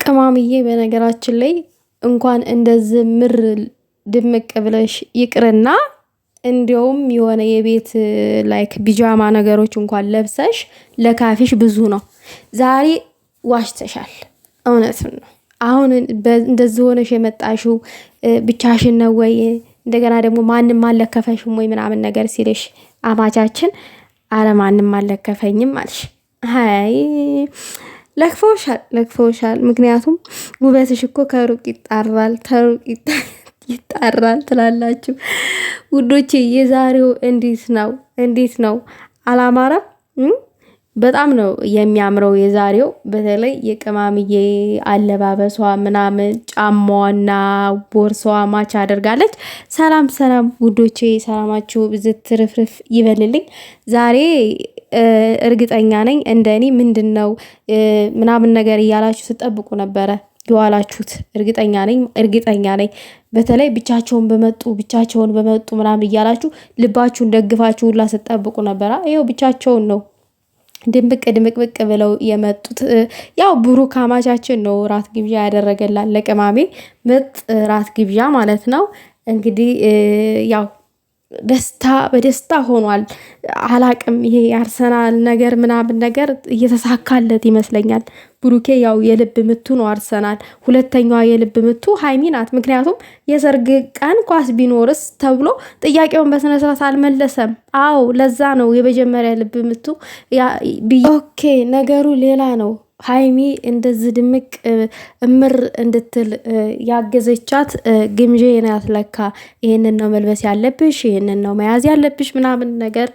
ቅማምዬ በነገራችን ላይ እንኳን እንደዚህ ምር ድምቅ ብለሽ ይቅርና እንዲያውም የሆነ የቤት ላይክ ቢጃማ ነገሮች እንኳን ለብሰሽ ለካፊሽ ብዙ ነው። ዛሬ ዋሽተሻል። እውነቱን ነው። አሁን እንደዚህ ሆነሽ የመጣሽው ብቻሽን ነው ወይ? እንደገና ደግሞ ማንም አልለከፈሽም ወይ ምናምን ነገር ሲልሽ አማቻችን አረ ማንም አልለከፈኝም አልሽ። አይ ለክፎሻል። ምክንያቱም ውበትሽ እኮ ከሩቅ ይጣራል ተሩቅ ይጣራል ትላላችሁ ውዶቼ። የዛሬው እንዴት ነው? አላማረም? በጣም ነው የሚያምረው የዛሬው። በተለይ የቅማምዬ አለባበሷ ምናምን ጫማዋና ቦርሳዋ ማች አድርጋለች። ሰላም ውዶቼ፣ ሰላማችሁ ብዝት ትርፍርፍ ይበልልኝ። ዛሬ እርግጠኛ ነኝ እንደኔ ምንድነው ምናምን ነገር እያላችሁ ስጠብቁ ነበረ የዋላችሁት። እርግጠኛ ነኝ በተለይ ብቻቸውን በመጡ ምናምን እያላችሁ ልባችሁን ደግፋችሁ ሁላ ስጠብቁ ነበረ። ይኸው ብቻቸውን ነው ድምቅ ብለው የመጡት። ያው ብሩክ አማቻችን ነው ራት ግብዣ ያደረገላት ለቅማሜ ምርጥ ራት ግብዣ ማለት ነው። እንግዲህ ያው በደስታ ሆኗል። አላቅም ይሄ የአርሰናል ነገር ምናምን ነገር እየተሳካለት ይመስለኛል። ብሩኬ ያው የልብ ምቱ ነው አርሰናል። ሁለተኛዋ የልብ ምቱ ሃይሚ ናት። ምክንያቱም የሰርግ ቀን ኳስ ቢኖርስ ተብሎ ጥያቄውን በስነስርዓት አልመለሰም። አዎ ለዛ ነው የመጀመሪያ ልብ ምቱ። ኦኬ ነገሩ ሌላ ነው። ሃይሚ እንደዚህ ድምቅ እምር እንድትል ያገዘቻት ግምጄ ናት ለካ። ይሄንን ነው መልበስ ያለብሽ፣ ይሄንን ነው መያዝ ያለብሽ ምናምን ነገር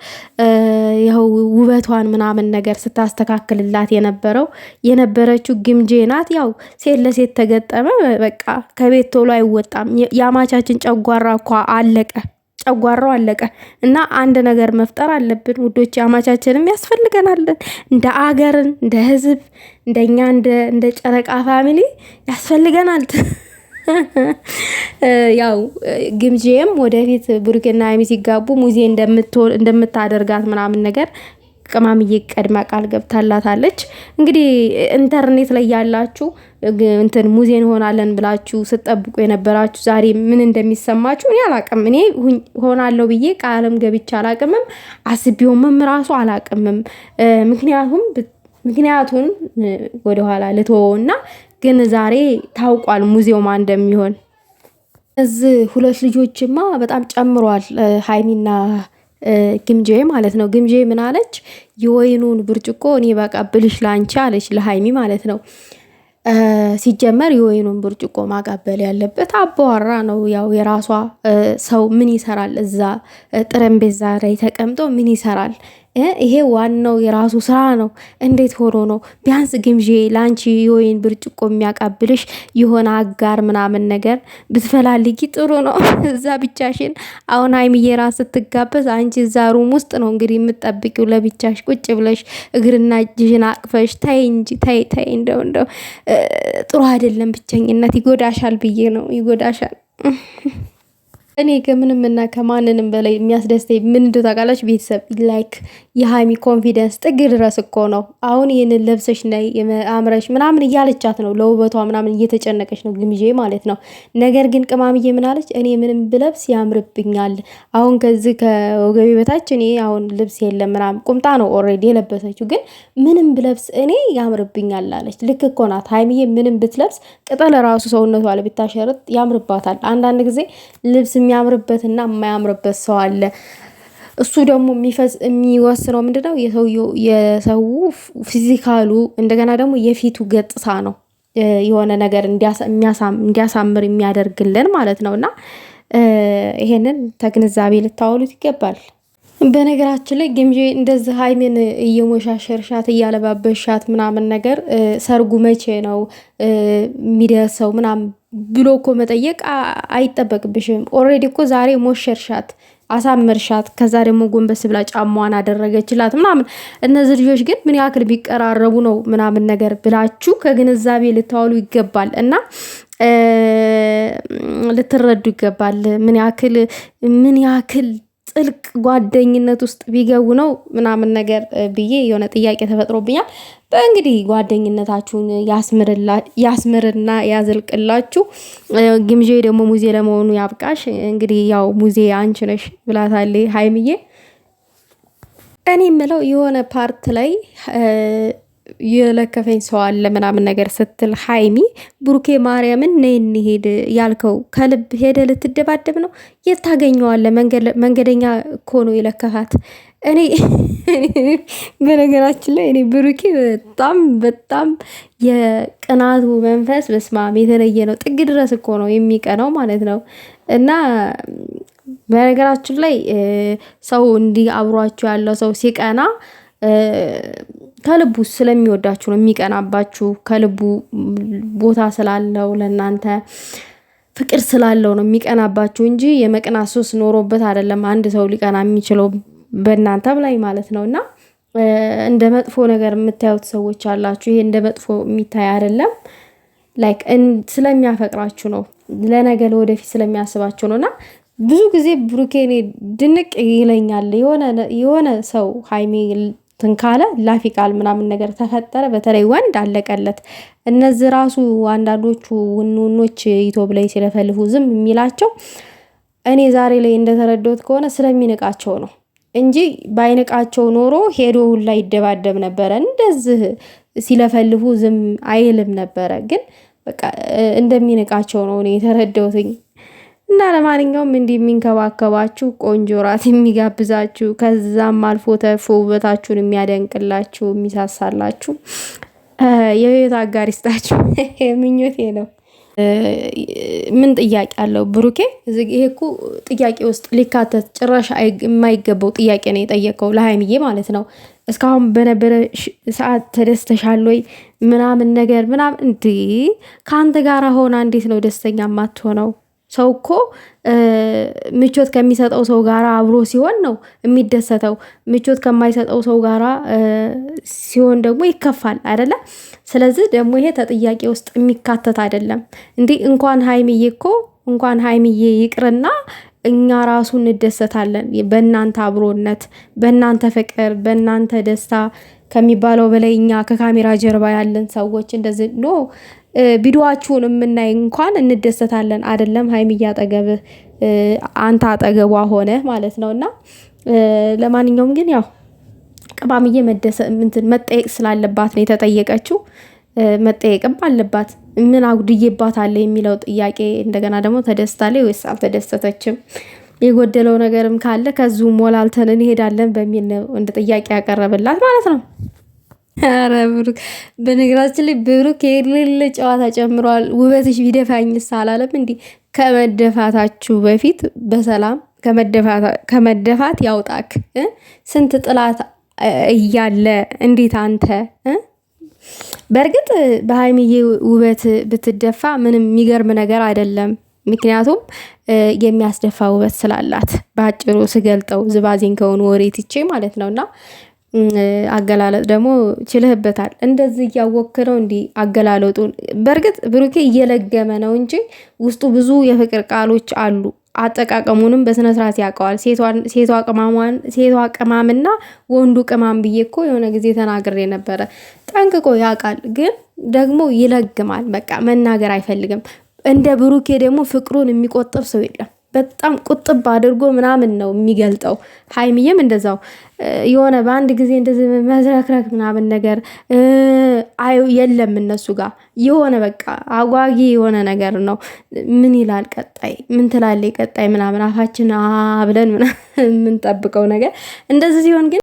ይኸው ውበቷን ምናምን ነገር ስታስተካክልላት የነበረችው ግምጄ ናት። ያው ሴት ለሴት ተገጠመ በቃ ከቤት ቶሎ አይወጣም። የአማቻችን ጨጓራ እኮ ጨጓራው አለቀ እና አንድ ነገር መፍጠር አለብን ውዶች። አማቻችንም ያስፈልገናል እንደ አገርን እንደ ህዝብ እንደኛ እንደ ጨረቃ ፋሚሊ ያስፈልገናል። ያው ግምጄም ወደፊት ብሩክና ሃይሚ ሲጋቡ ሙዜ እንደምታደርጋት ምናምን ነገር ቅማምዬ ቀድማ ቃል ገብታላታለች። እንግዲህ ኢንተርኔት ላይ ያላችሁ ሙዜን ሆናለን ብላችሁ ስትጠብቁ የነበራችሁ ዛሬ ምን እንደሚሰማችሁ እኔ አላቅም። እኔ ሆናለሁ ብዬ ቃልም ገብቻ አላቅምም፣ አስቤውምም ራሱ አላቅምም። ምክንያቱን ወደኋላ ልትወውና ግን ዛሬ ታውቋል ሙዜው ማን እንደሚሆን። እዚህ ሁለት ልጆችማ በጣም ጨምሯል ሃይሚና ግምጄ ማለት ነው። ግምጄ ምን አለች? የወይኑን ብርጭቆ እኔ ባቀብልሽ ላንቺ አለች ለሃይሚ ማለት ነው። ሲጀመር የወይኑን ብርጭቆ ማቀበል ያለበት አባወራ ነው። ያው የራሷ ሰው ምን ይሰራል እዛ ጠረጴዛ ላይ ተቀምጦ ምን ይሰራል? ይሄ ዋናው የራሱ ስራ ነው። እንዴት ሆኖ ነው? ቢያንስ ግምጄ ላንቺ የወይን ብርጭቆ የሚያቃብልሽ የሆነ አጋር ምናምን ነገር ብትፈላልጊ ጥሩ ነው። እዛ ብቻሽን አሁን ሃይሚዬ ራስ ስትጋበዝ አንቺ እዛ ሩም ውስጥ ነው እንግዲህ የምትጠብቂው ለብቻሽ ቁጭ ብለሽ እግርና እጅሽን አቅፈሽ ታይ እንጂ ታይ እንደው ጥሩ አይደለም። ብቸኝነት ይጎዳሻል ብዬ ነው። ይጎዳሻል። እኔ ከምንም እና ከማንንም በላይ የሚያስደስተኝ ምን እንደው ታውቃላችሁ ቤተሰብ ላይክ የሃይሚ ኮንፊደንስ ጥግ ድረስ እኮ ነው። አሁን ይህንን ለብሰሽ ነይ አምረሽ ምናምን እያለቻት ነው። ለውበቷ ምናምን እየተጨነቀች ነው ግምጄ ማለት ነው። ነገር ግን ቅማምዬ ምናለች? እኔ ምንም ብለብስ ያምርብኛል። አሁን ከዚህ ከወገቤ በታች እኔ አሁን ልብስ የለም ምናምን ቁምጣ ነው ኦልሬዲ የለበሰችው፣ ግን ምንም ብለብስ እኔ ያምርብኛል አለች። ልክ እኮ ናት ሃይሚዬ። ምንም ብትለብስ ቅጠል ራሱ ሰውነቷ ላይ ብታሸርጥ ያምርባታል። አንዳንድ ጊዜ ልብስ የሚያምርበትና የማያምርበት ሰው አለ። እሱ ደግሞ የሚወስነው ምንድነው? የሰው ፊዚካሉ እንደገና ደግሞ የፊቱ ገጽታ ነው የሆነ ነገር እንዲያሳምር የሚያደርግልን ማለት ነው። እና ይሄንን ተግንዛቤ ልታወሉት ይገባል። በነገራችን ላይ ግምጄ እንደዚህ ሃይሜን እየሞሻሸርሻት እያለባበሻት ምናምን ነገር ሰርጉ መቼ ነው የሚደርሰው ምናምን ብሎ እኮ መጠየቅ አይጠበቅብሽም። ኦልሬዲ እኮ ዛሬ ሞሸርሻት አሳመርሻት። ከዛ ደግሞ ጎንበስ ብላ ጫማዋን አደረገችላት ምናምን። እነዚህ ልጆች ግን ምን ያክል ቢቀራረቡ ነው ምናምን ነገር ብላችሁ ከግንዛቤ ልታወሉ ይገባል እና ልትረዱ ይገባል ምን ያክል ጥልቅ ጓደኝነት ውስጥ ቢገቡ ነው ምናምን ነገር ብዬ የሆነ ጥያቄ ተፈጥሮብኛል። በእንግዲህ ጓደኝነታችሁን ያስምርና ያዘልቅላችሁ። ግምጄ ደግሞ ሙዜ ለመሆኑ ያብቃሽ። እንግዲህ ያው ሙዜ አንቺ ነሽ ብላታለች ሀይሚዬ። እኔ የምለው የሆነ ፓርት ላይ የለከፈኝ ሰው አለ ምናምን ነገር ስትል ሀይሚ ብሩኬ ማርያምን ነይ እንሂድ ያልከው ከልብ ሄደ ልትደባደብ ነው? የት ታገኘዋለህ? መንገደኛ እኮ ነው የለከፋት። እኔ በነገራችን ላይ እኔ ብሩኬ በጣም በጣም የቅናቱ መንፈስ በስማም የተለየ ነው። ጥግ ድረስ እኮ ነው የሚቀናው ማለት ነው። እና በነገራችን ላይ ሰው እንዲህ አብሯችሁ ያለው ሰው ሲቀና ከልቡ ስለሚወዳችሁ ነው የሚቀናባችሁ። ከልቡ ቦታ ስላለው ለእናንተ ፍቅር ስላለው ነው የሚቀናባችሁ እንጂ የመቅናት ሱስ ኖሮበት አይደለም አንድ ሰው ሊቀና የሚችለው በእናንተም ላይ ማለት ነው። እና እንደ መጥፎ ነገር የምታዩት ሰዎች አላችሁ። ይሄ እንደ መጥፎ የሚታይ አይደለም። ላይክ ስለሚያፈቅራችሁ ነው፣ ለነገ ለወደፊት ስለሚያስባችሁ ነው። እና ብዙ ጊዜ ብሩኬ እኔ ድንቅ ይለኛል። የሆነ ሰው ሀይሚ ትንካለ ላፊ ቃል ምናምን ነገር ተፈጠረ፣ በተለይ ወንድ አለቀለት። እነዚህ ራሱ አንዳንዶቹ ውኖች ዩቲዩብ ላይ ሲለፈልፉ ዝም የሚላቸው እኔ ዛሬ ላይ እንደተረዳሁት ከሆነ ስለሚንቃቸው ነው እንጂ ባይንቃቸው ኖሮ ሄዶ ሁላ ይደባደብ ነበረ። እንደዚህ ሲለፈልፉ ዝም አይልም ነበረ። ግን በቃ እንደሚንቃቸው ነው እኔ የተረዳሁትኝ። እና ለማንኛውም እንዲህ የሚንከባከባችሁ ቆንጆ ራት የሚጋብዛችሁ ከዛም አልፎ ተርፎ ውበታችሁን የሚያደንቅላችሁ የሚሳሳላችሁ የህይወት አጋር ይስጣችሁ ምኞቴ ነው። ምን ጥያቄ አለው ብሩኬ? ይሄ እኮ ጥያቄ ውስጥ ሊካተት ጭራሽ የማይገባው ጥያቄ ነው የጠየቀው ለሀይሚዬ ማለት ነው። እስካሁን በነበረ ሰዓት ተደስተሻል ወይ ምናምን ነገር ምናምን። እንዴ ከአንተ ጋር ሆና እንዴት ነው ደስተኛ የማትሆነው? ሰው እኮ ምቾት ከሚሰጠው ሰው ጋር አብሮ ሲሆን ነው የሚደሰተው። ምቾት ከማይሰጠው ሰው ጋር ሲሆን ደግሞ ይከፋል አይደለ? ስለዚህ ደግሞ ይሄ ተጥያቄ ውስጥ የሚካተት አይደለም። እንዲህ እንኳን ሀይሚዬ ይቅርና እኛ ራሱ እንደሰታለን በእናንተ አብሮነት፣ በእናንተ ፍቅር፣ በእናንተ ደስታ ከሚባለው በላይ እኛ ከካሜራ ጀርባ ያለን ሰዎች እንደዚህ ቪዲዮአችሁን የምናይ እንኳን እንደሰታለን አይደለም? ሀይሚዬ አጠገብህ አንተ አጠገቧ ሆነ ማለት ነው። እና ለማንኛውም ግን ያው ቅማምዬ መጠየቅ ስላለባት ነው የተጠየቀችው። መጠየቅም አለባት። ምን አጉድዬባት አለ የሚለው ጥያቄ እንደገና ደግሞ ተደስታለች ወይስ አልተደሰተችም? የጎደለው ነገርም ካለ ከዚሁ ሞላልተን እንሄዳለን በሚል ነው እንደ ጥያቄ ያቀረበላት ማለት ነው። ኧረ ብሩክ፣ በነገራችን ላይ ብሩክ የሌለ ጨዋታ ጨምሯል። ውበትሽ ቢደፋኝስ አላለም? እንዲህ ከመደፋታችሁ በፊት በሰላም ከመደፋት ያውጣክ። ስንት ጥላት እያለ እንዴት አንተ በእርግጥ በሀይሚዬ ውበት ብትደፋ ምንም የሚገርም ነገር አይደለም። ምክንያቱም የሚያስደፋ ውበት ስላላት በአጭሩ ስገልጠው ዝባዚን ከሆኑ ወሬ ትቼ ማለት ነው። እና አገላለጥ ደግሞ ችልህበታል። እንደዚህ እያወክ ነው እንዲህ አገላለጡን። በእርግጥ ብሩኬ እየለገመ ነው እንጂ ውስጡ ብዙ የፍቅር ቃሎች አሉ። አጠቃቀሙንም በስነ ስርዓት ያውቀዋል። ሴቷ ቅማምና ወንዱ ቅማም ብዬ እኮ የሆነ ጊዜ ተናግሬ ነበረ። ጠንቅቆ ያውቃል፣ ግን ደግሞ ይለግማል። በቃ መናገር አይፈልግም። እንደ ብሩኬ ደግሞ ፍቅሩን የሚቆጥብ ሰው የለም። በጣም ቁጥብ አድርጎ ምናምን ነው የሚገልጠው። ሀይሚዬም እንደዛው የሆነ በአንድ ጊዜ እንደዚህ መዝረክረክ ምናምን ነገር የለም እነሱ ጋር። የሆነ በቃ አጓጊ የሆነ ነገር ነው። ምን ይላል ቀጣይ፣ ምን ትላለች ቀጣይ ምናምን አፋችን ብለን ምናምን የምንጠብቀው ነገር እንደዚህ ሲሆን ግን